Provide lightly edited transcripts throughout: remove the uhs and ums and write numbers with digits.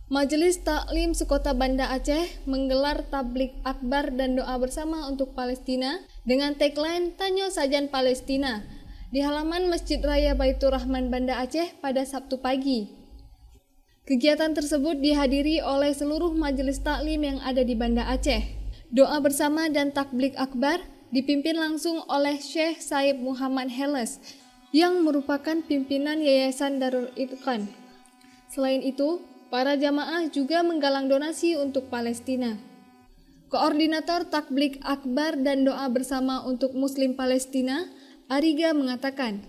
Majelis Taklim Sekota Banda Aceh menggelar tablik akbar dan doa bersama untuk Palestina dengan tagline Tanyo Sajan Palestina di halaman Masjid Raya Baitur Rahman Banda Aceh pada Sabtu pagi. Kegiatan tersebut dihadiri oleh seluruh majelis taklim yang ada di Banda Aceh. Doa bersama dan tablik akbar dipimpin langsung oleh Syekh Saib Muhammad Heles yang merupakan pimpinan Yayasan Darul Itqan. Selain itu, para jamaah juga menggalang donasi untuk Palestina. Koordinator Tablik Akbar dan Doa Bersama untuk Muslim Palestina, Ariga mengatakan,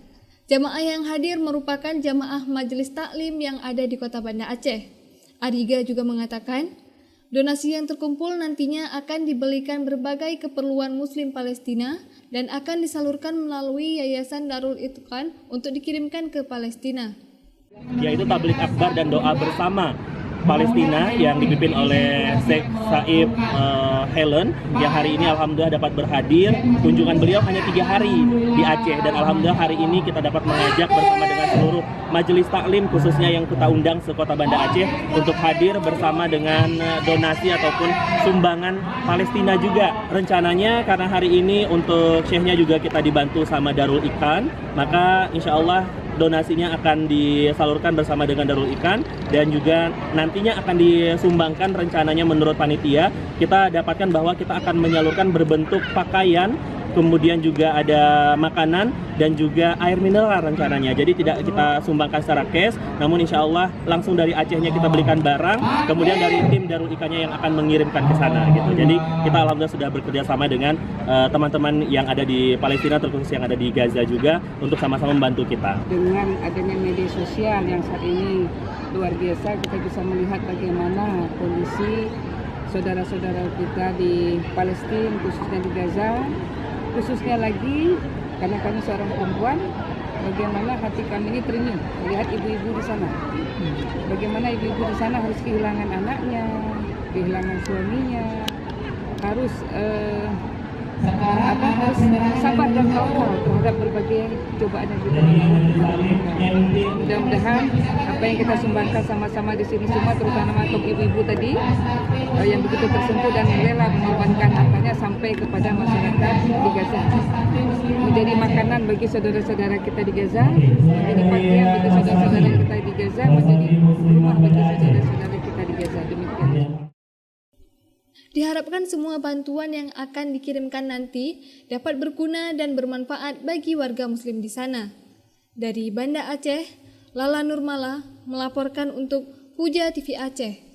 jamaah yang hadir merupakan jamaah majelis taklim yang ada di Kota Banda Aceh. Ariga juga mengatakan, donasi yang terkumpul nantinya akan dibelikan berbagai keperluan Muslim Palestina dan akan disalurkan melalui Yayasan Darul Itqan untuk dikirimkan ke Palestina. Yaitu tablik akbar dan doa bersama Palestina yang dipimpin oleh Syekh Saib Helen yang hari ini alhamdulillah dapat berhadir. Kunjungan beliau hanya 3 hari di Aceh dan alhamdulillah hari ini kita dapat mengajak bersama dengan seluruh majelis taklim khususnya yang kita undang sekota Banda Aceh untuk hadir bersama dengan donasi ataupun sumbangan Palestina juga. Rencananya karena hari ini untuk Syekhnya juga kita dibantu sama Darul Ikan, maka insya Allah donasinya akan disalurkan bersama dengan Darul Ikan dan juga nantinya akan disumbangkan rencananya menurut panitia. Kita dapatkan bahwa kita akan menyalurkan berbentuk pakaian, kemudian juga ada makanan dan juga air mineral rencananya. Jadi tidak kita sumbangkan secara cash, namun insya Allah langsung dari Acehnya kita belikan barang, kemudian dari tim Darul Ikannya yang akan mengirimkan ke sana gitu. Jadi kita alhamdulillah sudah bekerja sama dengan teman-teman yang ada di Palestina, terkhusus yang ada di Gaza juga untuk sama-sama membantu kita. Dengan adanya media sosial yang saat ini luar biasa, kita bisa melihat bagaimana kondisi saudara-saudara kita di Palestina, khususnya di Gaza, khususnya lagi karena kami seorang perempuan, bagaimana hati kami ini terenyuh melihat ibu-ibu di sana. Bagaimana ibu-ibu di sana harus kehilangan anaknya, kehilangan suaminya, harus harus sabar dan tawakal terhadap berbagai cobaan yang kita alami. Mudah-mudahan apa yang kita sumbangkan sama-sama di sini semua, terutama untuk ibu-ibu tadi yang begitu tersentuh dan rela mengorbankan hartanya sampai kepada masyarakat di Gaza, menjadi makanan bagi saudara-saudara kita di Gaza, menjadi pakaian bagi saudara-saudara kita di Gaza, menjadi rumah bagi saudara-saudara kita di Gaza. Demikian. Diharapkan semua bantuan yang akan dikirimkan nanti dapat berguna dan bermanfaat bagi warga muslim di sana. Dari Banda Aceh, Lala Nurmala melaporkan untuk Puja TV Aceh.